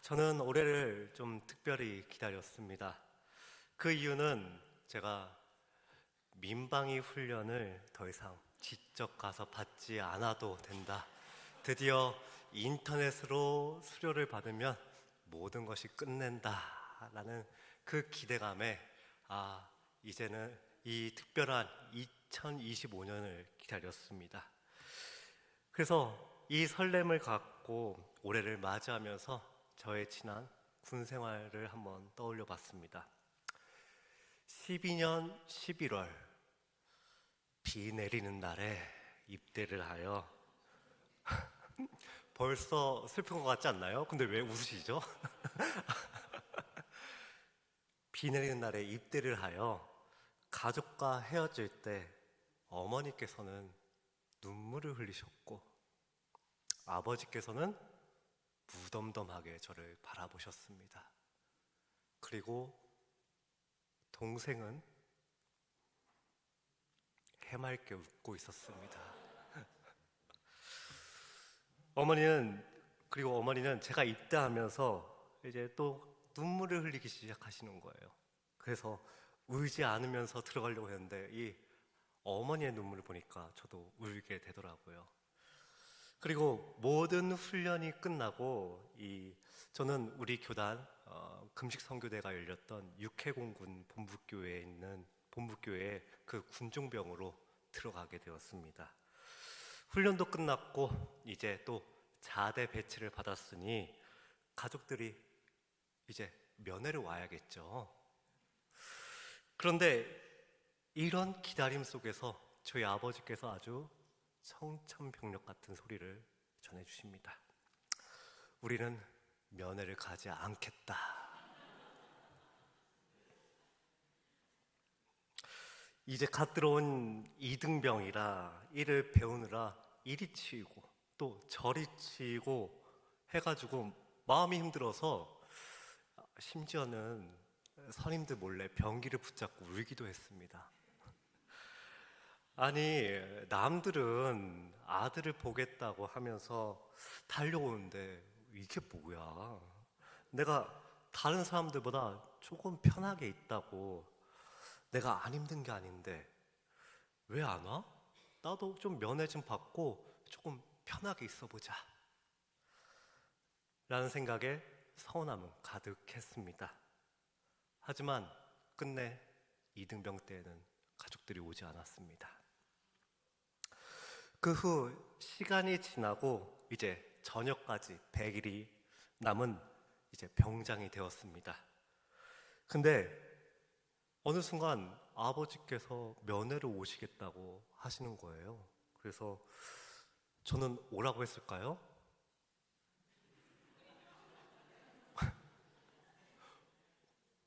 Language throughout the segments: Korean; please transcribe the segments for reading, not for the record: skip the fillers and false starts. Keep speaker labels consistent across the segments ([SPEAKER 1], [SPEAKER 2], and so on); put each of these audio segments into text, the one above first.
[SPEAKER 1] 저는 올해를 좀 특별히 기다렸습니다. 그 이유는 제가 민방위 훈련을 더 이상 직접 가서 받지 않아도 된다. 드디어 인터넷으로 수료를 받으면 모든 것이 끝낸다라는 그 기대감에 이제는 이 특별한 2025년을 기다렸습니다. 그래서 이 설렘을 갖고 올해를 맞이하면서 저의 지난 군 생활을 한번 떠올려 봤습니다. 12년 11월 비 내리는 날에 입대를 하여 벌써 슬픈 것 같지 않나요? 근데 왜 웃으시죠? 비 내리는 날에 입대를 하여 가족과 헤어질 때 어머니께서는 눈물을 흘리셨고 아버지께서는 무덤덤하게 저를 바라보셨습니다. 그리고 동생은 해맑게 웃고 있었습니다. 어머니는 제가 입대하면서 이제 또 눈물을 흘리기 시작하시는 거예요. 그래서 울지 않으면서 들어가려고 했는데 이 어머니의 눈물을 보니까 저도 울게 되더라고요. 그리고 모든 훈련이 끝나고 저는 우리 교단 금식 선교대가 열렸던 육해공군 본부교회에 있는 본부교회의 그 군중병으로 들어가게 되었습니다. 훈련도 끝났고 이제 또 자대 배치를 받았으니 가족들이 이제 면회를 와야겠죠. 그런데 이런 기다림 속에서 저희 아버지께서 아주 청천벽력 같은 소리를 전해주십니다. 우리는 면회를 가지 않겠다. 이제 갓 들어온 이등병이라 일을 배우느라 이리 치이고 또 저리 치이고 해가지고 마음이 힘들어서 심지어는 선임들 몰래 변기를 붙잡고 울기도 했습니다. 아니, 남들은 아들을 보겠다고 하면서 달려오는데 이게 뭐야? 내가 다른 사람들보다 조금 편하게 있다고 내가 안 힘든 게 아닌데 왜 안 와? 나도 좀 면회 좀 받고 조금 편하게 있어 보자 라는 생각에 서운함은 가득했습니다. 하지만 끝내 이등병 때에는 가족들이 오지 않았습니다. 그 후 시간이 지나고 이제 전역까지 100일이 남은 이제 병장이 되었습니다. 근데 어느 순간 아버지께서 면회를 오시겠다고 하시는 거예요. 그래서 저는 오라고 했을까요?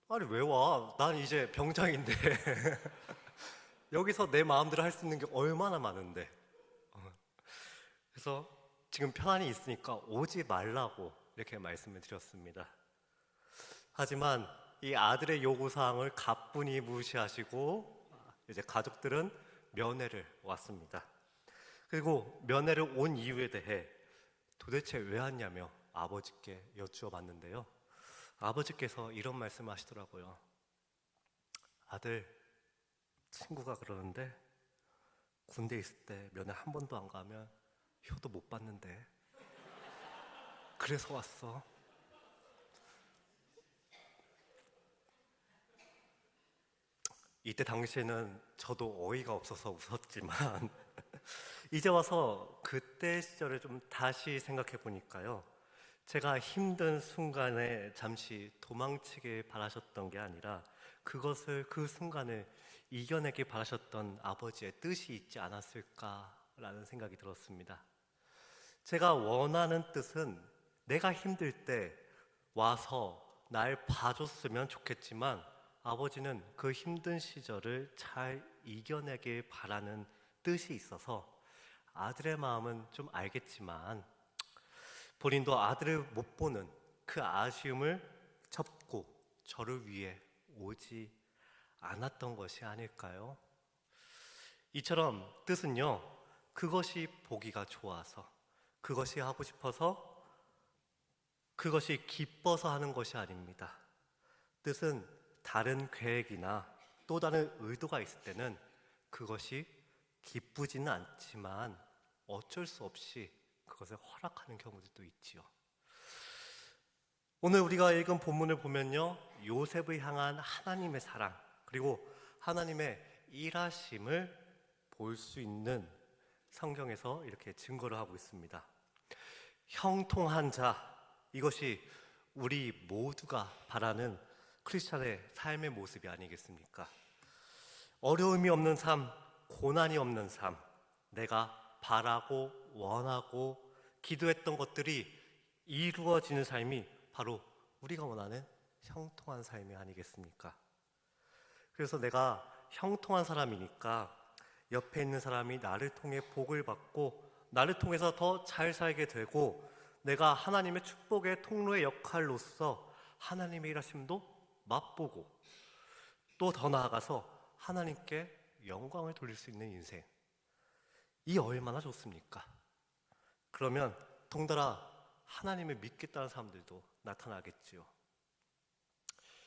[SPEAKER 1] 아니 왜 와? 난 이제 병장인데 여기서 내 마음대로 할 수 있는 게 얼마나 많은데. 그래서 지금 편안히 있으니까 오지 말라고 이렇게 말씀을 드렸습니다. 하지만 이 아들의 요구사항을 가뿐히 무시하시고 이제 가족들은 면회를 왔습니다. 그리고 면회를 온 이유에 대해 도대체 왜 왔냐며 아버지께 여쭈어 봤는데요. 아버지께서 이런 말씀을 하시더라고요. 아들, 친구가 그러는데 군대 있을 때 면회 한 번도 안 가면 효도 못 받는데 그래서 왔어. 이때 당시에는 저도 어이가 없어서 웃었지만 이제 와서 그때 시절을 좀 다시 생각해 보니까요. 제가 힘든 순간에 잠시 도망치길 바라셨던 게 아니라 그 순간을 이겨내길 바라셨던 아버지의 뜻이 있지 않았을까라는 생각이 들었습니다. 제가 원하는 뜻은 내가 힘들 때 와서 날 봐줬으면 좋겠지만 아버지는 그 힘든 시절을 잘 이겨내길 바라는 뜻이 있어서 아들의 마음은 좀 알겠지만 본인도 아들을 못 보는 그 아쉬움을 접고 저를 위해 오지 않았던 것이 아닐까요? 이처럼 뜻은요, 그것이 보기가 좋아서, 그것이 하고 싶어서 그것이 기뻐서 하는 것이 아닙니다. 뜻은 다른 계획이나 또 다른 의도가 있을 때는 그것이 기쁘지는 않지만 어쩔 수 없이 그것을 허락하는 경우들도 있지요. 오늘 우리가 읽은 본문을 보면요, 요셉을 향한 하나님의 사랑, 그리고 하나님의 일하심을 볼 수 있는 성경에서 이렇게 증거를 하고 있습니다. 형통한 자, 이것이 우리 모두가 바라는 크리스찬의 삶의 모습이 아니겠습니까? 어려움이 없는 삶, 고난이 없는 삶, 내가 바라고 원하고 기도했던 것들이 이루어지는 삶이 바로 우리가 원하는 형통한 삶이 아니겠습니까? 그래서 내가 형통한 사람이니까 옆에 있는 사람이 나를 통해 복을 받고 나를 통해서 더 잘 살게 되고 내가 하나님의 축복의 통로의 역할로서 하나님의 일하심도 맛보고 또 더 나아가서 하나님께 영광을 돌릴 수 있는 인생, 이 얼마나 좋습니까? 그러면 동달아 하나님을 믿겠다는 사람들도 나타나겠지요.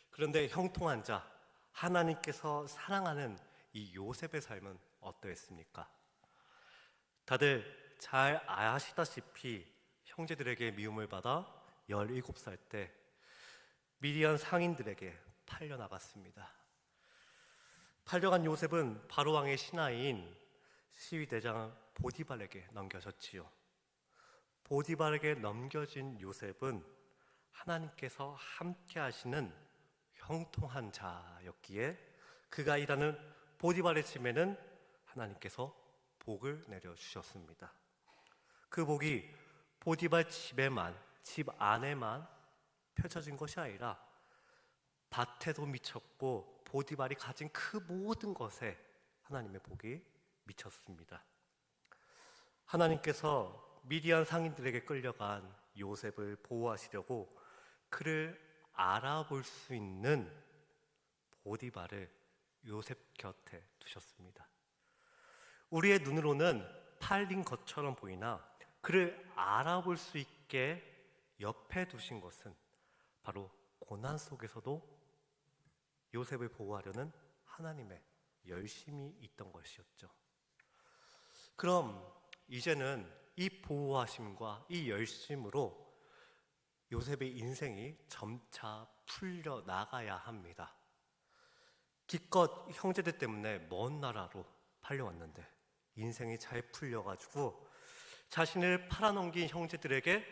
[SPEAKER 1] 그런데 형통한 자, 하나님께서 사랑하는 이 요셉의 삶은 어떠했습니까? 다들 잘 아시다시피 형제들에게 미움을 받아 17살 때 미디안 상인들에게 팔려나갔습니다. 팔려간 요셉은 바로왕의 신하인 시위대장 보디발에게 넘겨졌지요. 보디발에게 넘겨진 요셉은 하나님께서 함께 하시는 형통한 자였기에 그가 일하는 보디발의 집에는 하나님께서 복을 내려주셨습니다. 그 복이 보디발 집에만, 집 안에만 펼쳐진 것이 아니라 밭에도 미쳤고 보디발이 가진 그 모든 것에 하나님의 복이 미쳤습니다. 하나님께서 미디안 상인들에게 끌려간 요셉을 보호하시려고 그를 알아볼 수 있는 보디발을 요셉 곁에 두셨습니다. 우리의 눈으로는 팔린 것처럼 보이나 그를 알아볼 수 있게 옆에 두신 것은 바로 고난 속에서도 요셉을 보호하려는 하나님의 열심이 있던 것이었죠. 그럼 이제는 이 보호하심과 이 열심으로 요셉의 인생이 점차 풀려 나가야 합니다. 기껏 형제들 때문에 먼 나라로 팔려왔는데 인생이 잘 풀려가지고 자신을 팔아넘긴 형제들에게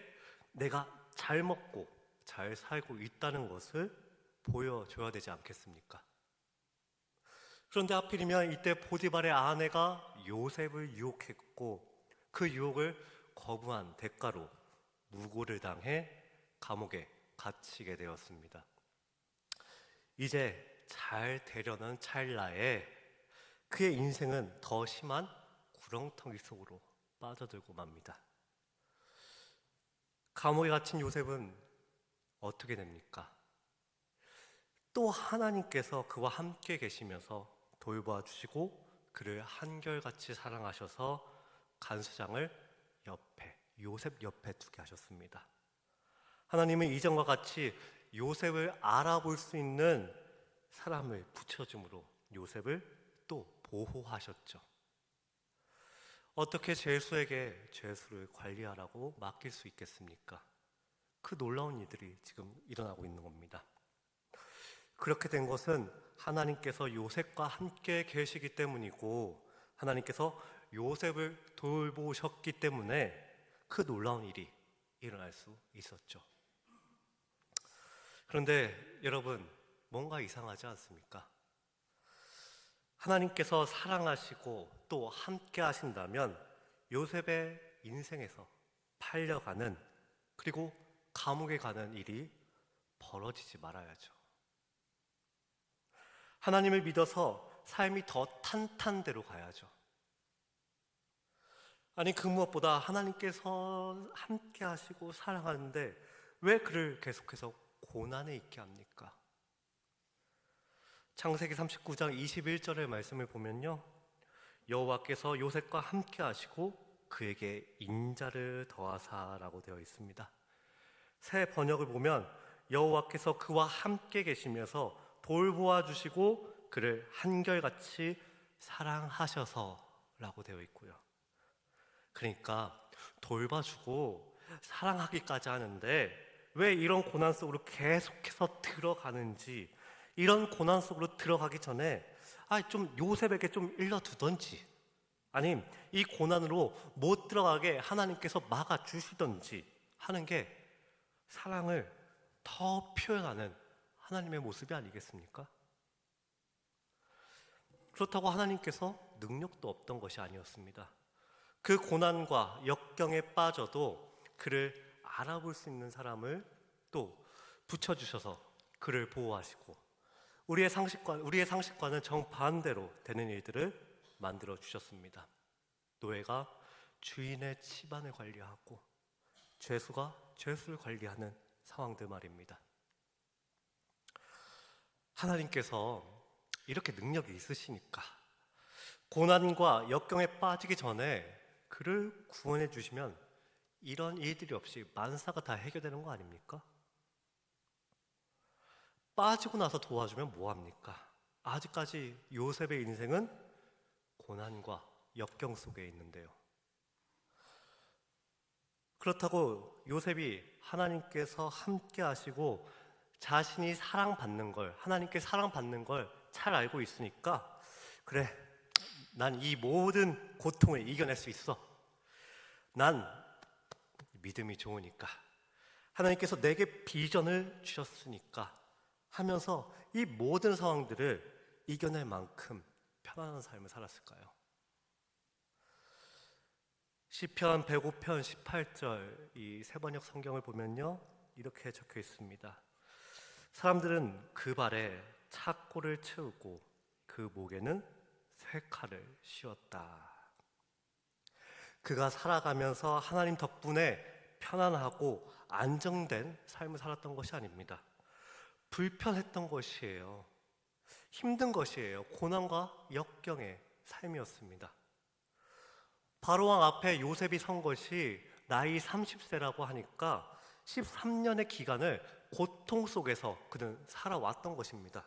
[SPEAKER 1] 내가 잘 먹고 잘 살고 있다는 것을 보여줘야 되지 않겠습니까? 그런데 하필이면 이때 보디발의 아내가 요셉을 유혹했고 그 유혹을 거부한 대가로 무고를 당해 감옥에 갇히게 되었습니다. 이제 잘 되려는 찰나에 그의 인생은 더 심한 구렁텅이 속으로 빠져들고 맙니다. 감옥에 갇힌 요셉은 어떻게 됩니까? 또 하나님께서 그와 함께 계시면서 돌봐 주시고 그를 한결같이 사랑하셔서 간수장을 옆에, 요셉 옆에 두게 하셨습니다. 하나님은 이전과 같이 요셉을 알아볼 수 있는 사람을 붙여줌으로 요셉을 또 보호하셨죠. 어떻게 죄수에게 죄수를 관리하라고 맡길 수 있겠습니까? 그 놀라운 일들이 지금 일어나고 있는 겁니다. 그렇게 된 것은 하나님께서 요셉과 함께 계시기 때문이고 하나님께서 요셉을 돌보셨기 때문에 그 놀라운 일이 일어날 수 있었죠. 그런데 여러분, 뭔가 이상하지 않습니까? 하나님께서 사랑하시고 또 함께 하신다면 요셉의 인생에서 팔려가는 그리고 감옥에 가는 일이 벌어지지 말아야죠. 하나님을 믿어서 삶이 더 탄탄대로 가야죠. 아니 그 무엇보다 하나님께서 함께 하시고 사랑하는데 왜 그를 계속해서 고난에 있게 합니까? 창세기 39장 21절의 말씀을 보면요, 여호와께서 요셉과 함께 하시고 그에게 인자를 더하사라고 되어 있습니다. 새 번역을 보면 여호와께서 그와 함께 계시면서 돌보아 주시고 그를 한결같이 사랑하셔서라고 되어 있고요. 그러니까 돌봐주고 사랑하기까지 하는데 왜 이런 고난 속으로 계속해서 들어가는지, 이런 고난 속으로 들어가기 전에 좀 요셉에게 좀 일러두던지, 아님 이 고난으로 못 들어가게 하나님께서 막아주시던지 하는 게 사랑을 더 표현하는 하나님의 모습이 아니겠습니까? 그렇다고 하나님께서 능력도 없던 것이 아니었습니다. 그 고난과 역경에 빠져도 그를 알아볼 수 있는 사람을 또 붙여주셔서 그를 보호하시고 우리의 상식과는 정반대로 되는 일들을 만들어 주셨습니다. 노예가 주인의 집안을 관리하고 죄수가 죄수를 관리하는 상황들 말입니다. 하나님께서 이렇게 능력이 있으시니까 고난과 역경에 빠지기 전에 그를 구원해 주시면 이런 일들이 없이 만사가 다 해결되는 거 아닙니까? 빠지고 나서 도와주면 뭐합니까? 아직까지 요셉의 인생은 고난과 역경 속에 있는데요. 그렇다고 요셉이 하나님께서 함께 하시고 자신이 사랑받는 걸, 하나님께 사랑받는 걸 잘 알고 있으니까 그래, 난 이 모든 고통을 이겨낼 수 있어. 난 믿음이 좋으니까, 하나님께서 내게 비전을 주셨으니까 하면서 이 모든 상황들을 이겨낼 만큼 편안한 삶을 살았을까요? 시편 105편 18절 이 세번역 성경을 보면요, 이렇게 적혀 있습니다. 사람들은 그 발에 착고를 채우고 그 목에는 쇠칼을 씌웠다. 그가 살아가면서 하나님 덕분에 편안하고 안정된 삶을 살았던 것이 아닙니다. 불편했던 것이에요. 힘든 것이에요. 고난과 역경의 삶이었습니다. 바로왕 앞에 요셉이 선 것이 나이 30세라고 하니까 13년의 기간을 고통 속에서 그는 살아왔던 것입니다.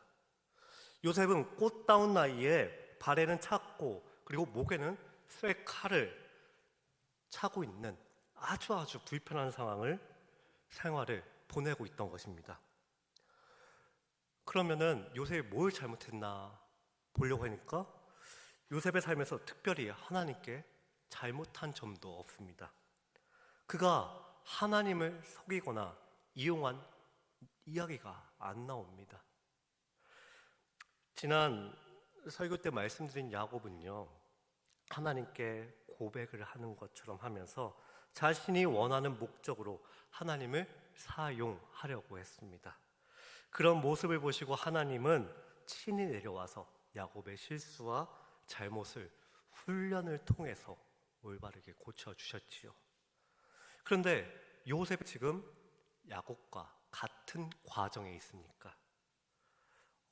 [SPEAKER 1] 요셉은 꽃다운 나이에 발에는 착고 그리고 목에는 쇠칼을 차고 있는 아주 불편한 생활을 보내고 있던 것입니다. 그러면은 요셉이 뭘 잘못했나 보려고 하니까 요셉의 삶에서 특별히 하나님께 잘못한 점도 없습니다. 그가 하나님을 속이거나 이용한 이야기가 안 나옵니다. 지난 설교 때 말씀드린 야곱은요, 하나님께 고백을 하는 것처럼 하면서 자신이 원하는 목적으로 하나님을 사용하려고 했습니다. 그런 모습을 보시고 하나님은 친히 내려와서 야곱의 실수와 잘못을 훈련을 통해서 올바르게 고쳐주셨지요. 그런데 요셉이 지금 야곱과 같은 과정에 있습니까?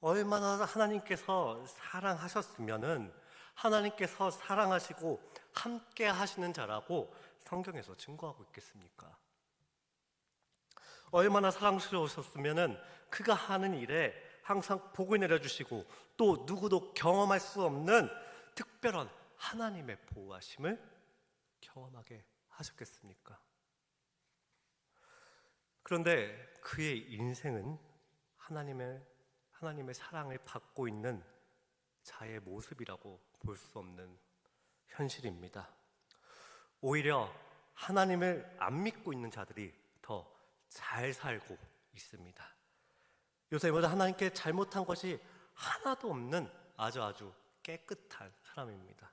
[SPEAKER 1] 얼마나 하나님께서 사랑하셨으면은 하나님께서 사랑하시고 함께 하시는 자라고 성경에서 증거하고 있겠습니까? 얼마나 사랑스러우셨으면은 그가 하는 일에 항상 복을 내려주시고 또 누구도 경험할 수 없는 특별한 하나님의 보호하심을 경험하게 하셨겠습니까? 그런데 그의 인생은 하나님의 사랑을 받고 있는 자의 모습이라고 볼 수 없는 현실입니다. 오히려 하나님을 안 믿고 있는 자들이 더 잘 살고 있습니다. 요셉은 하나님께 잘못한 것이 하나도 없는 아주 깨끗한 사람입니다.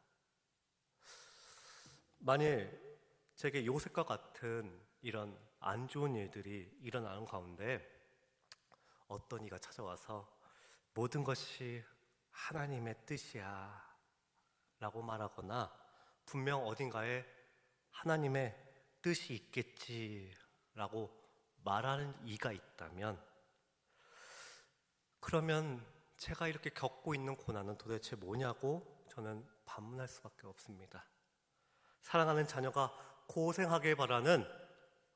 [SPEAKER 1] 만일 제게 요셉과 같은 이런 안 좋은 일들이 일어나는 가운데 어떤 이가 찾아와서 모든 것이 하나님의 뜻이야 라고 말하거나 분명 어딘가에 하나님의 뜻이 있겠지 라고 말하는 이가 있다면, 그러면 제가 이렇게 겪고 있는 고난은 도대체 뭐냐고 저는 반문할 수밖에 없습니다. 사랑하는 자녀가 고생하길 바라는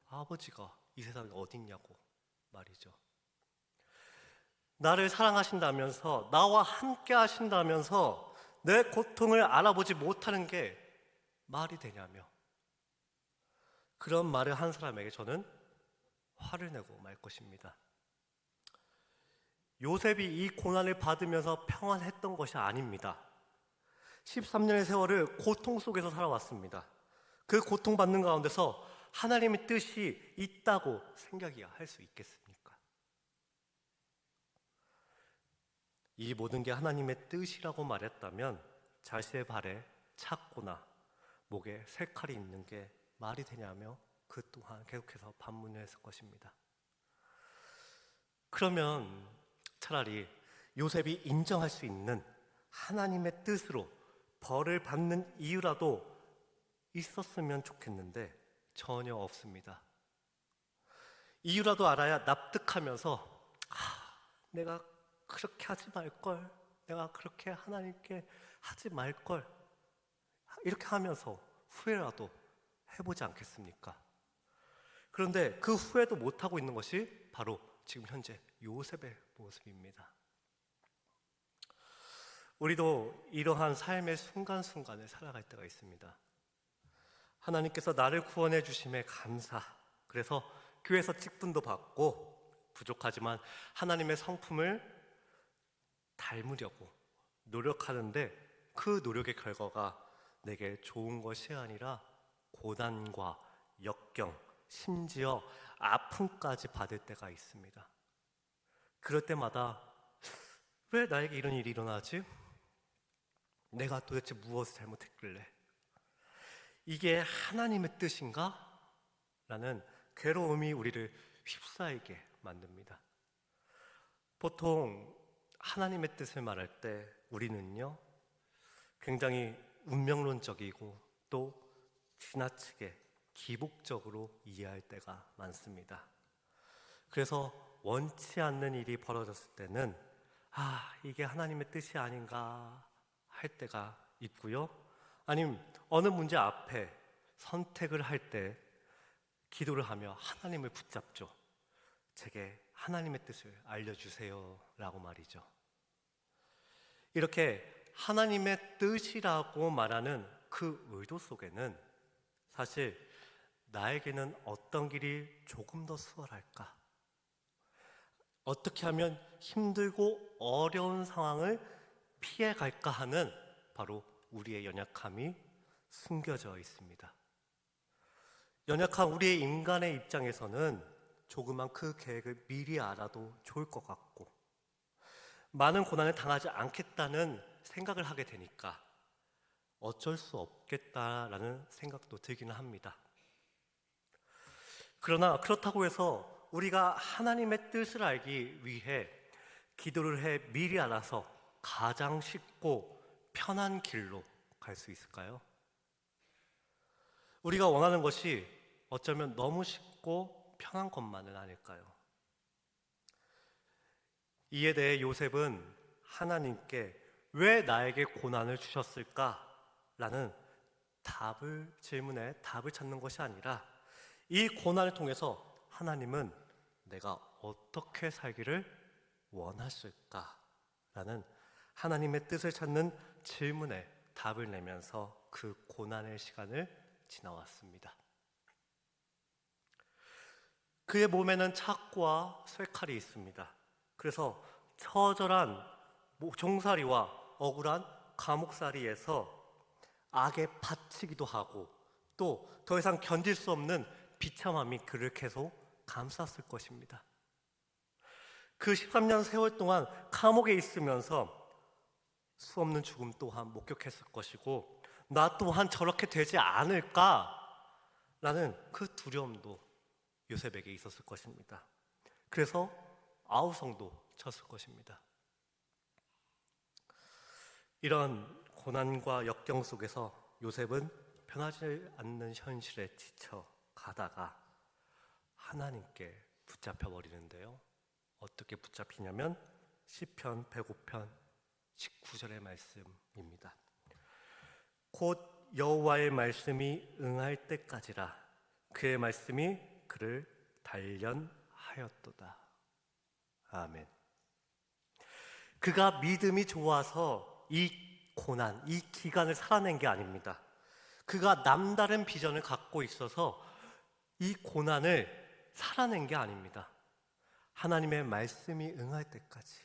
[SPEAKER 1] 아버지가 이 세상에 어딨냐고 말이죠. 나를 사랑하신다면서, 나와 함께 하신다면서 내 고통을 알아보지 못하는 게 말이 되냐며, 그런 말을 한 사람에게 저는 화를 내고 말 것입니다. 요셉이 이 고난을 받으면서 평안했던 것이 아닙니다. 13년의 세월을 고통 속에서 살아왔습니다. 그 고통받는 가운데서 하나님의 뜻이 있다고 생각이 할 수 있겠습니까? 이 모든 게 하나님의 뜻이라고 말했다면 자신의 발에 착고나 목에 쇠칼이 있는 게 말이 되냐며 그 또한 계속해서 반문을 했을 것입니다. 그러면 차라리 요셉이 인정할 수 있는 하나님의 뜻으로 벌을 받는 이유라도 있었으면 좋겠는데 전혀 없습니다. 이유라도 알아야 납득하면서 내가 그렇게 하지 말걸, 내가 그렇게 하나님께 하지 말걸, 이렇게 하면서 후회라도 해보지 않겠습니까? 그런데 그 후회도 못하고 있는 것이 바로 지금 현재 요셉의 모습입니다. 우리도 이러한 삶의 순간순간을 살아갈 때가 있습니다. 하나님께서 나를 구원해 주심에 감사, 그래서 교회에서 직분도 받고 부족하지만 하나님의 성품을 닮으려고 노력하는데 그 노력의 결과가 내게 좋은 것이 아니라 고난과 역경, 심지어 아픔까지 받을 때가 있습니다. 그럴 때마다 왜 나에게 이런 일이 일어나지? 내가 도대체 무엇을 잘못했길래? 이게 하나님의 뜻인가? 라는 괴로움이 우리를 휩싸이게 만듭니다. 보통 하나님의 뜻을 말할 때 우리는요, 굉장히 운명론적이고 또 지나치게 기복적으로 이해할 때가 많습니다. 그래서 원치 않는 일이 벌어졌을 때는 이게 하나님의 뜻이 아닌가 할 때가 있고요. 아니면 어느 문제 앞에 선택을 할 때 기도를 하며 하나님을 붙잡죠. 제게 하나님의 뜻을 알려주세요 라고 말이죠. 이렇게 하나님의 뜻이라고 말하는 그 의도 속에는 사실 나에게는 어떤 길이 조금 더 수월할까? 어떻게 하면 힘들고 어려운 상황을 피해갈까 하는 바로 우리의 연약함이 숨겨져 있습니다. 연약한 우리의 인간의 입장에서는 조그만 그 계획을 미리 알아도 좋을 것 같고 많은 고난을 당하지 않겠다는 생각을 하게 되니까 어쩔 수 없겠다라는 생각도 들기는 합니다. 그러나 그렇다고 해서 우리가 하나님의 뜻을 알기 위해 기도를 해 미리 알아서 가장 쉽고 편한 길로 갈 수 있을까요? 우리가 원하는 것이 어쩌면 너무 쉽고 편한 것만은 아닐까요? 이에 대해 요셉은 하나님께 왜 나에게 고난을 주셨을까? 라는 질문에 답을 찾는 것이 아니라 이 고난을 통해서 하나님은 내가 어떻게 살기를 원하실까? 라는 하나님의 뜻을 찾는 질문에 답을 내면서 그 고난의 시간을 지나왔습니다. 그의 몸에는 착고와 쇠칼이 있습니다. 그래서 처절한 종살이와 억울한 감옥살이에서 악에 바치기도 하고 또 더 이상 견딜 수 없는 비참함이 그를 계속 감쌌을 것입니다. 그 13년 세월 동안 감옥에 있으면서 수없는 죽음 또한 목격했을 것이고 나 또한 저렇게 되지 않을까라는 그 두려움도 요셉에게 있었을 것입니다. 그래서 아우성도 쳤을 것입니다. 이런 고난과 역경 속에서 요셉은 변하지 않는 현실에 지쳐 가다가 하나님께 붙잡혀 버리는데요. 어떻게 붙잡히냐면 시편 105편 19절의 말씀입니다. 곧 여호와의 말씀이 응할 때까지라 그의 말씀이 그를 단련하였도다. 아멘. 그가 믿음이 좋아서 이 고난, 이 기간을 살아낸 게 아닙니다. 그가 남다른 비전을 갖고 있어서 이 고난을 살아낸 게 아닙니다. 하나님의 말씀이 응할 때까지,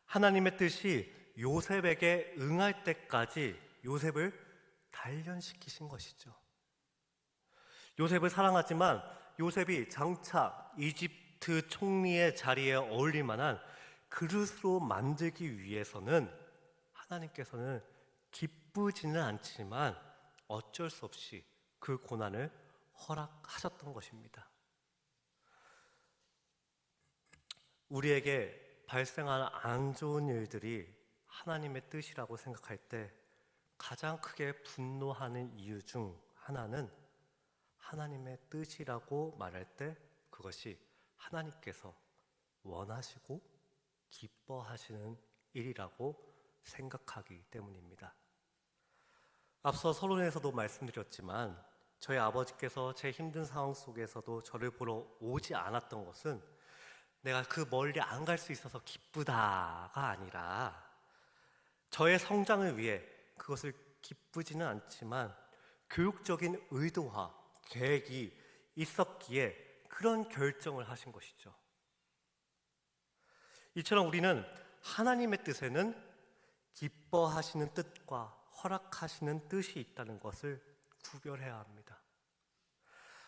[SPEAKER 1] 하나님의 뜻이 요셉에게 응할 때까지 요셉을 단련시키신 것이죠. 요셉을 사랑하지만 요셉이 장차 이집트 총리의 자리에 어울릴 만한 그릇으로 만들기 위해서는 하나님께서는 기쁘지는 않지만 어쩔 수 없이 그 고난을 허락하셨던 것입니다. 우리에게 발생하는 안 좋은 일들이 하나님의 뜻이라고 생각할 때 가장 크게 분노하는 이유 중 하나는 하나님의 뜻이라고 말할 때 그것이 하나님께서 원하시고 기뻐하시는 일이라고 생각하기 때문입니다. 앞서 서론에서도 말씀드렸지만 저희 아버지께서 제 힘든 상황 속에서도 저를 보러 오지 않았던 것은 내가 그 멀리 안 갈 수 있어서 기쁘다가 아니라 저의 성장을 위해 그것을 기쁘지는 않지만 교육적인 의도와 계획이 있었기에 그런 결정을 하신 것이죠. 이처럼 우리는 하나님의 뜻에는 기뻐하시는 뜻과 허락하시는 뜻이 있다는 것을 구별해야 합니다.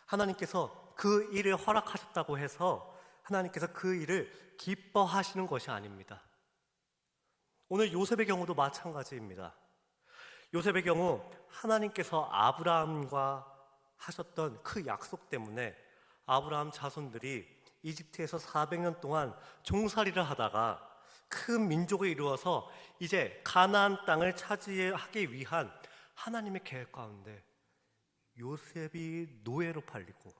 [SPEAKER 1] 하나님께서 그 일을 허락하셨다고 해서 하나님께서 그 일을 기뻐하시는 것이 아닙니다. 오늘 요셉의 경우도 마찬가지입니다. 요셉의 경우 하나님께서 아브라함과 하셨던 그 약속 때문에 아브라함 자손들이 이집트에서 400년 동안 종살이를 하다가 큰 민족을 이루어서 이제 가나안 땅을 차지하기 위한 하나님의 계획 가운데 요셉이 노예로 팔리고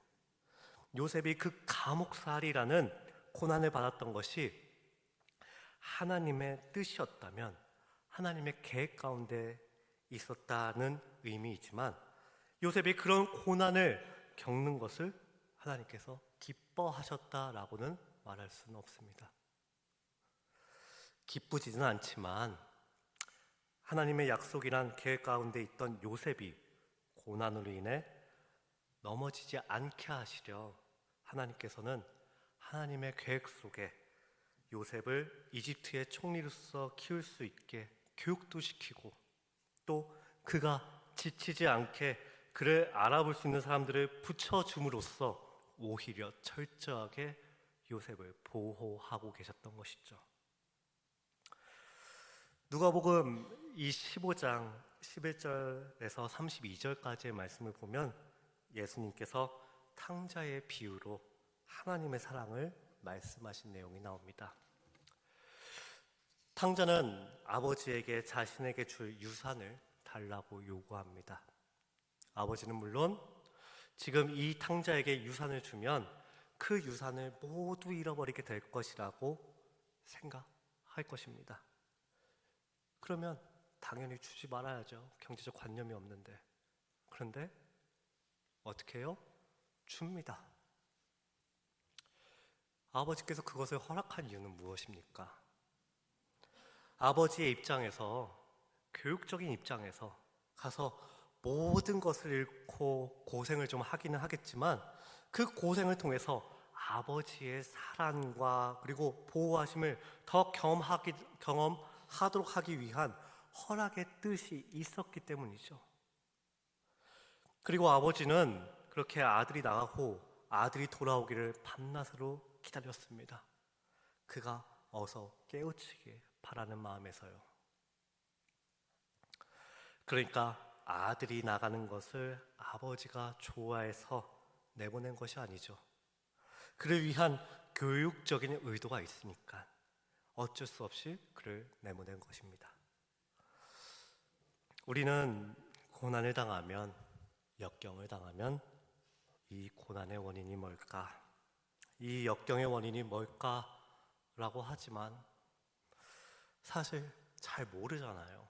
[SPEAKER 1] 요셉이 그 감옥살이라는 고난을 받았던 것이 하나님의 뜻이었다면 하나님의 계획 가운데 있었다는 의미이지만 요셉이 그런 고난을 겪는 것을 하나님께서 기뻐하셨다라고는 말할 수는 없습니다. 기쁘지는 않지만 하나님의 약속이란 계획 가운데 있던 요셉이 고난으로 인해 넘어지지 않게 하시려 하나님께서는 하나님의 계획 속에 요셉을 이집트의 총리로서 키울 수 있게 교육도 시키고 또 그가 지치지 않게 그를 알아볼 수 있는 사람들을 붙여줌으로써 오히려 철저하게 요셉을 보호하고 계셨던 것이죠. 누가복음 이 15장 11절에서 32절까지의 말씀을 보면 예수님께서 탕자의 비유로 하나님의 사랑을 말씀하신 내용이 나옵니다. 탕자는 아버지에게 자신에게 줄 유산을 달라고 요구합니다. 아버지는 물론 지금 이 탕자에게 유산을 주면 그 유산을 모두 잃어버리게 될 것이라고 생각할 것입니다. 그러면 당연히 주지 말아야죠. 경제적 관념이 없는데. 그런데 어떻게 해요? 줍니다. 아버지께서 그것을 허락한 이유는 무엇입니까? 아버지의 입장에서, 교육적인 입장에서 가서 모든 것을 잃고 고생을 좀 하기는 하겠지만 그 고생을 통해서 아버지의 사랑과 그리고 보호하심을 더 경험하도록 하기 위한 허락의 뜻이 있었기 때문이죠. 그리고 아버지는 그렇게 아들이 나가고 아들이 돌아오기를 밤낮으로 기다렸습니다. 그가 어서 깨우치길 바라는 마음에서요. 그러니까 아들이 나가는 것을 아버지가 좋아해서 내보낸 것이 아니죠. 그를 위한 교육적인 의도가 있으니까 어쩔 수 없이 그를 내보낸 것입니다. 우리는 고난을 당하면, 역경을 당하면 이 고난의 원인이 뭘까? 이 역경의 원인이 뭘까라고 하지만 사실 잘 모르잖아요.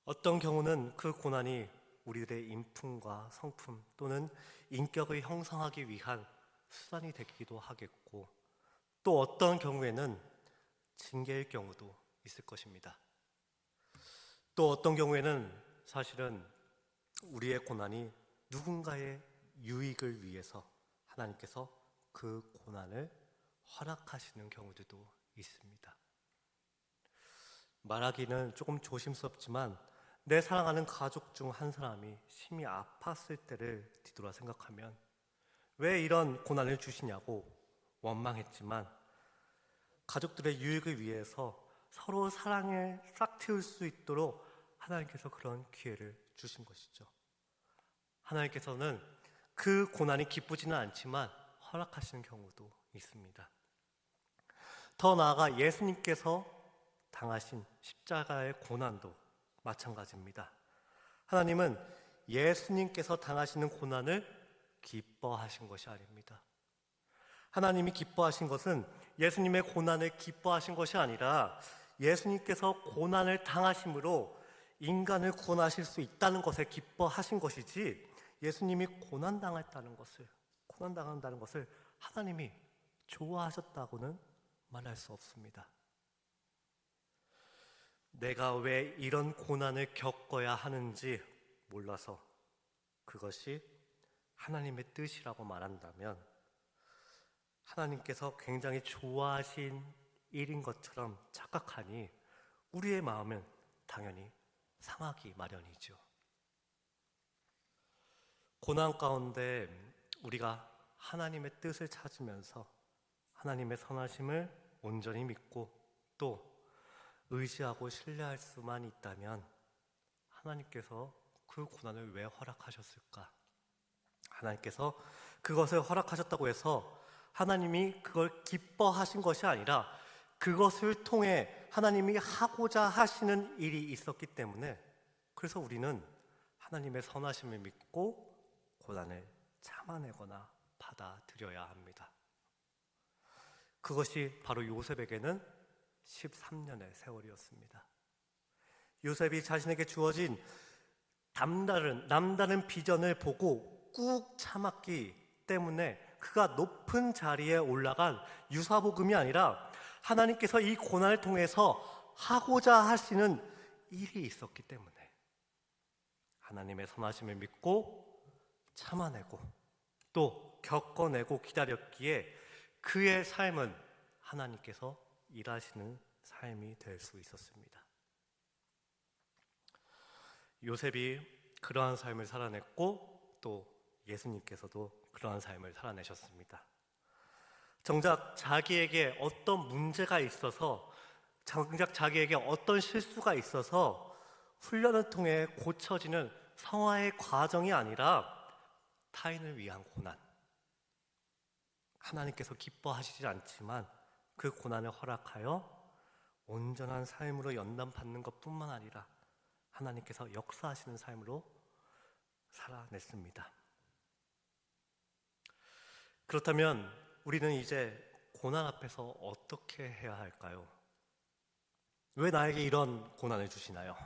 [SPEAKER 1] 어떤 경우는 그 고난이 우리들의 인품과 성품 또는 인격을 형성하기 위한 수단이 되기도 하겠고, 또 어떤 경우에는 징계일 경우도 있을 것입니다. 또 어떤 경우에는 사실은 우리의 고난이 누군가의 유익을 위해서 하나님께서 그 고난을 허락하시는 경우들도 있습니다. 말하기는 조금 조심스럽지만 내 사랑하는 가족 중 한 사람이 심히 아팠을 때를 뒤돌아 생각하면 왜 이런 고난을 주시냐고 원망했지만 가족들의 유익을 위해서 서로 사랑을 싹 틔울 수 있도록 하나님께서 그런 기회를 주신 것이죠. 하나님께서는 그 고난이 기쁘지는 않지만 허락하시는 경우도 있습니다. 더 나아가 예수님께서 당하신 십자가의 고난도 마찬가지입니다. 하나님은 예수님께서 당하시는 고난을 기뻐하신 것이 아닙니다. 하나님이 기뻐하신 것은 예수님의 고난을 기뻐하신 것이 아니라 예수님께서 고난을 당하심으로 인간을 구원하실 수 있다는 것에 기뻐하신 것이지, 예수님이 고난당한다는 것을 하나님이 좋아하셨다고는 말할 수 없습니다. 내가 왜 이런 고난을 겪어야 하는지 몰라서 그것이 하나님의 뜻이라고 말한다면 하나님께서 굉장히 좋아하신 일인 것처럼 착각하니 우리의 마음은 당연히 상하기 마련이죠. 고난 가운데 우리가 하나님의 뜻을 찾으면서 하나님의 선하심을 온전히 믿고 또 의지하고 신뢰할 수만 있다면 하나님께서 그 고난을 왜 허락하셨을까? 하나님께서 그것을 허락하셨다고 해서 하나님이 그걸 기뻐하신 것이 아니라 그것을 통해 하나님이 하고자 하시는 일이 있었기 때문에, 그래서 우리는 하나님의 선하심을 믿고 고난을 참아내거나 받아들여야 합니다. 그것이 바로 요셉에게는 13년의 세월이었습니다. 요셉이 자신에게 주어진 남다른 비전을 보고 꾹 참았기 때문에 그가 높은 자리에 올라간 유사복음이 아니라 하나님께서 이 고난을 통해서 하고자 하시는 일이 있었기 때문에 하나님의 선하심을 믿고 참아내고 또 겪어내고 기다렸기에 그의 삶은 하나님께서 일하시는 삶이 될 수 있었습니다. 요셉이 그러한 삶을 살아냈고 또 예수님께서도 그러한 삶을 살아내셨습니다. 정작 자기에게 어떤 문제가 있어서, 정작 자기에게 어떤 실수가 있어서 훈련을 통해 고쳐지는 성화의 과정이 아니라 타인을 위한 고난, 하나님께서 기뻐하시지 않지만 그 고난을 허락하여 온전한 삶으로 연단받는 것뿐만 아니라 하나님께서 역사하시는 삶으로 살아냈습니다. 그렇다면 우리는 이제 고난 앞에서 어떻게 해야 할까요? 왜 나에게 이런 고난을 주시나요?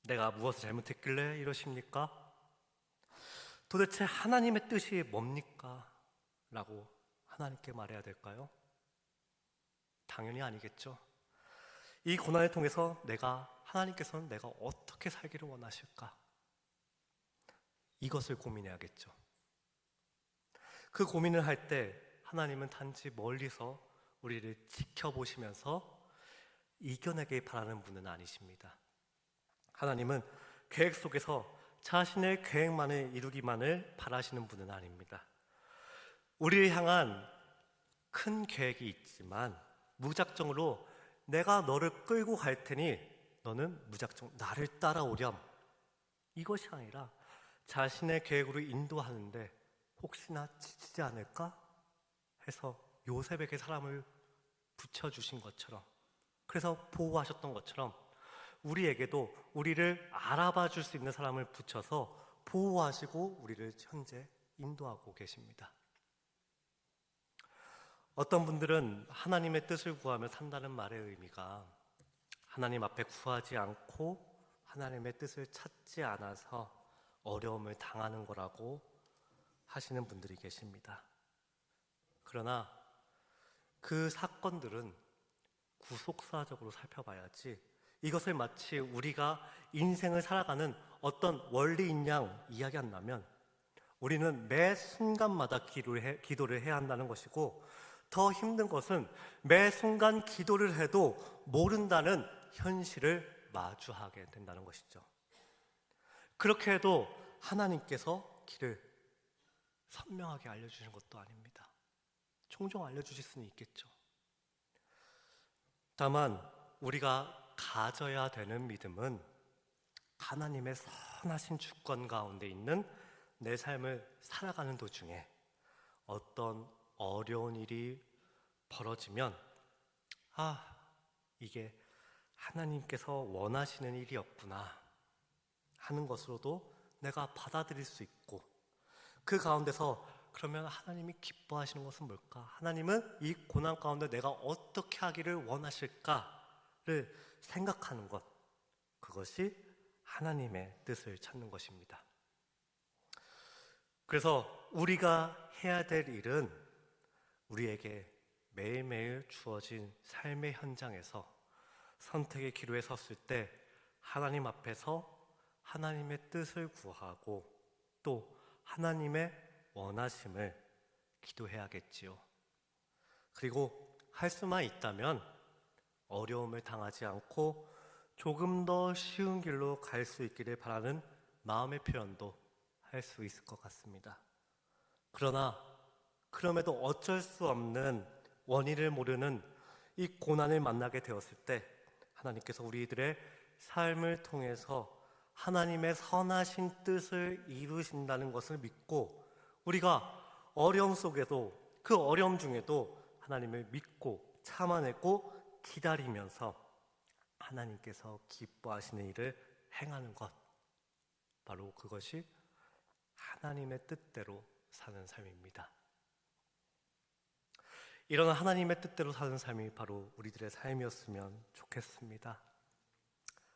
[SPEAKER 1] 내가 무엇을 잘못했길래 이러십니까? 도대체 하나님의 뜻이 뭡니까? 라고 하나님께 말해야 될까요? 당연히 아니겠죠. 이 고난을 통해서 하나님께서는 내가 어떻게 살기를 원하실까? 이것을 고민해야겠죠. 그 고민을 할 때 하나님은 단지 멀리서 우리를 지켜보시면서 이겨내길 바라는 분은 아니십니다. 하나님은 계획 속에서 자신의 계획만을 이루기만을 바라시는 분은 아닙니다. 우리를 향한 큰 계획이 있지만 무작정으로 내가 너를 끌고 갈 테니 너는 무작정 나를 따라오렴, 이것이 아니라 자신의 계획으로 인도하는데 혹시나 지치지 않을까 해서 요셉에게 사람을 붙여주신 것처럼, 그래서 보호하셨던 것처럼 우리에게도 우리를 알아봐 줄 수 있는 사람을 붙여서 보호하시고 우리를 현재 인도하고 계십니다. 어떤 분들은 하나님의 뜻을 구하며 산다는 말의 의미가 하나님 앞에 구하지 않고 하나님의 뜻을 찾지 않아서 어려움을 당하는 거라고 하시는 분들이 계십니다. 그러나 그 사건들은 구속사적으로 살펴봐야지 이것을 마치 우리가 인생을 살아가는 어떤 원리인 양 이야기한다면 우리는 매 순간마다 기도를 해야 한다는 것이고, 더 힘든 것은 매 순간 기도를 해도 모른다는 현실을 마주하게 된다는 것이죠. 그렇게 해도 하나님께서 길을 선명하게 알려주시는 것도 아닙니다. 종종 알려주실 수는 있겠죠. 다만 우리가 가져야 되는 믿음은 하나님의 선하신 주권 가운데 있는 내 삶을 살아가는 도중에 어떤 어려운 일이 벌어지면 이게 하나님께서 원하시는 일이었구나 하는 것으로도 내가 받아들일 수 있고, 그 가운데서 그러면 하나님이 기뻐하시는 것은 뭘까? 하나님은 이 고난 가운데 내가 어떻게 하기를 원하실까를 생각하는 것, 그것이 하나님의 뜻을 찾는 것입니다. 그래서 우리가 해야 될 일은 우리에게 매일매일 주어진 삶의 현장에서 선택의 기로에 섰을 때 하나님 앞에서 하나님의 뜻을 구하고 또 하나님의 원하심을 기도해야겠지요. 그리고 할 수만 있다면 어려움을 당하지 않고 조금 더 쉬운 길로 갈 수 있기를 바라는 마음의 표현도 할 수 있을 것 같습니다. 그러나 그럼에도 어쩔 수 없는 원인을 모르는 이 고난을 만나게 되었을 때 하나님께서 우리들의 삶을 통해서 하나님의 선하신 뜻을 이루신다는 것을 믿고, 우리가 어려움 속에도 그 어려움 중에도 하나님을 믿고 참아내고 기다리면서 하나님께서 기뻐하시는 일을 행하는 것, 바로 그것이 하나님의 뜻대로 사는 삶입니다. 이런 하나님의 뜻대로 사는 삶이 바로 우리들의 삶이었으면 좋겠습니다.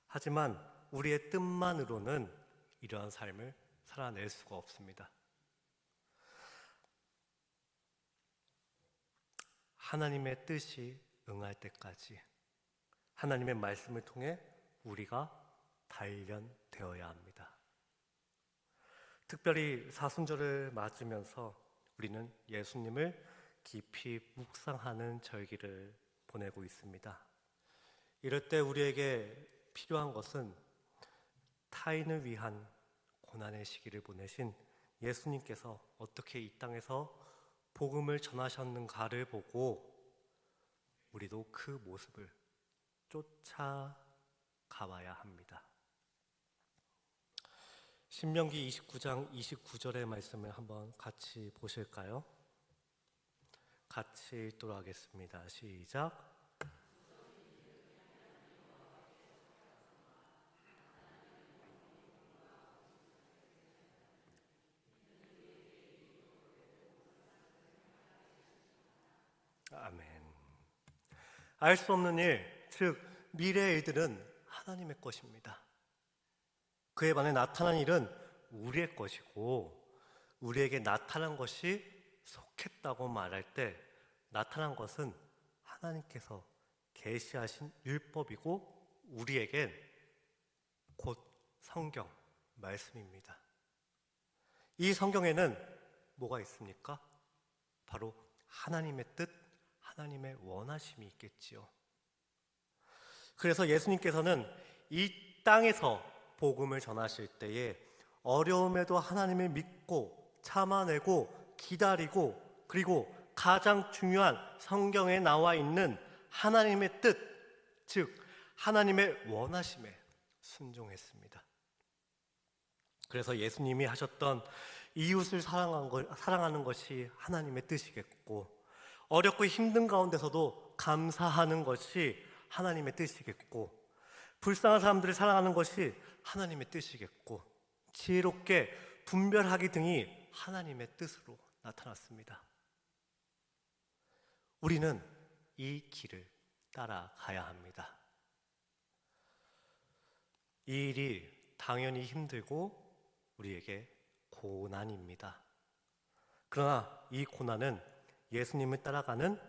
[SPEAKER 1] 하지만 우리의 뜻만으로는 이러한 삶을 살아낼 수가 없습니다. 하나님의 뜻이 응할 때까지 하나님의 말씀을 통해 우리가 단련되어야 합니다. 특별히 사순절을 맞으면서 우리는 예수님을 깊이 묵상하는 절기를 보내고 있습니다. 이럴 때 우리에게 필요한 것은 타인을 위한 고난의 시기를 보내신 예수님께서 어떻게 이 땅에서 복음을 전하셨는가를 보고 우리도 그 모습을 쫓아가봐야 합니다. 신명기 29장 29절의 말씀을 한번 같이 보실까요? 같이 읽도록 하겠습니다. 시작. 아멘. 알 수 없는 일, 즉 미래의 일들은 하나님의 것입니다. 그에 반해 나타난 일은 우리의 것이고, 우리에게 나타난 것이 속했다고 말할 때 나타난 것은 하나님께서 계시하신 율법이고 우리에겐 곧 성경, 말씀입니다. 이 성경에는 뭐가 있습니까? 바로 하나님의 뜻, 하나님의 원하심이 있겠지요. 그래서 예수님께서는 이 땅에서 복음을 전하실 때에 어려움에도 하나님을 믿고 참아내고 기다리고, 그리고 가장 중요한 성경에 나와 있는 하나님의 뜻, 즉 하나님의 원하심에 순종했습니다. 그래서 예수님이 하셨던 이웃을 사랑하는 것이 하나님의 뜻이겠고, 어렵고 힘든 가운데서도 감사하는 것이 하나님의 뜻이겠고, 불쌍한 사람들을 사랑하는 것이 하나님의 뜻이겠고, 지혜롭게 분별하기 등이 하나님의 뜻으로 나타났습니다. 우리는 이 길을 따라가야 합니다. 이 일이 당연히 힘들고 우리에게 고난입니다. 그러나 이 고난은 예수님을 따라가는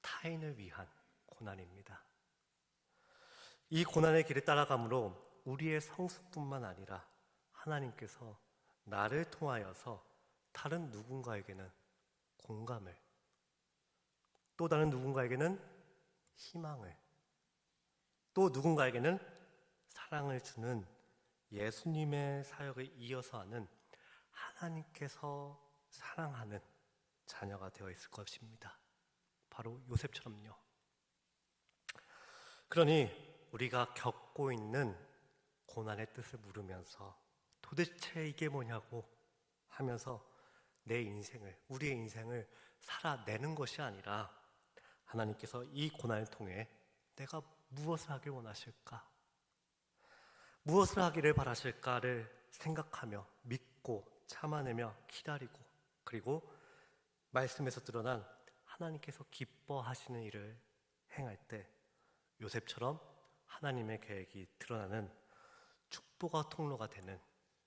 [SPEAKER 1] 타인을 위한 고난입니다. 이 고난의 길을 따라감으로 우리의 성숙뿐만 아니라 하나님께서 나를 통하여서 다른 누군가에게는 공감을, 또 다른 누군가에게는 희망을, 또 누군가에게는 사랑을 주는 예수님의 사역을 이어서 하는 하나님께서 사랑하는 자녀가 되어 있을 것입니다. 바로 요셉처럼요. 그러니 우리가 겪고 있는 고난의 뜻을 물으면서 도대체 이게 뭐냐고 하면서 내 인생을, 우리의 인생을 살아내는 것이 아니라 하나님께서 이 고난을 통해 내가 무엇을 하길 원하실까? 무엇을 하기를 바라실까를 생각하며 믿고 참아내며 기다리고, 그리고 말씀에서 드러난 하나님께서 기뻐하시는 일을 행할 때 요셉처럼 하나님의 계획이 드러나는 축복과 통로가 되는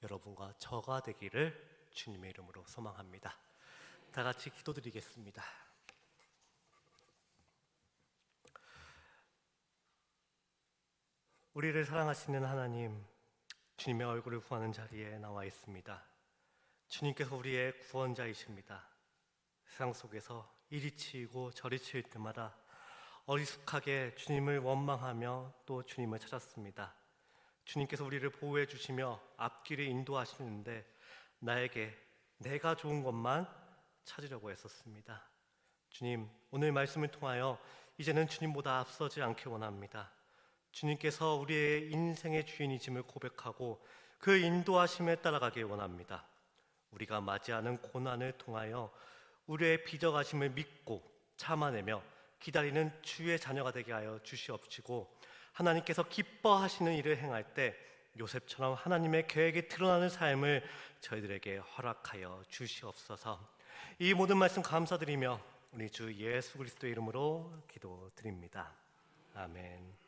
[SPEAKER 1] 여러분과 저가 되기를 주님의 이름으로 소망합니다. 다 같이 기도드리겠습니다. 우리를 사랑하시는 하나님, 주님의 얼굴을 구하는 자리에 나와 있습니다. 주님께서 우리의 구원자이십니다. 세상 속에서 이리 치이고 저리 치일 때마다 어리숙하게 주님을 원망하며 또 주님을 찾았습니다. 주님께서 우리를 보호해 주시며 앞길을 인도하시는데 나에게 내가 좋은 것만 찾으려고 했었습니다. 주님, 오늘 말씀을 통하여 이제는 주님보다 앞서지 않기 원합니다. 주님께서 우리의 인생의 주인이심을 고백하고 그 인도하심에 따라가길 원합니다. 우리가 맞이하는 고난을 통하여 우리의 빚어가심을 믿고 참아내며 기다리는 주의 자녀가 되게 하여 주시옵시고, 하나님께서 기뻐하시는 일을 행할 때 요셉처럼 하나님의 계획이 드러나는 삶을 저희들에게 허락하여 주시옵소서. 이 모든 말씀 감사드리며 우리 주 예수 그리스도의 이름으로 기도드립니다. 아멘.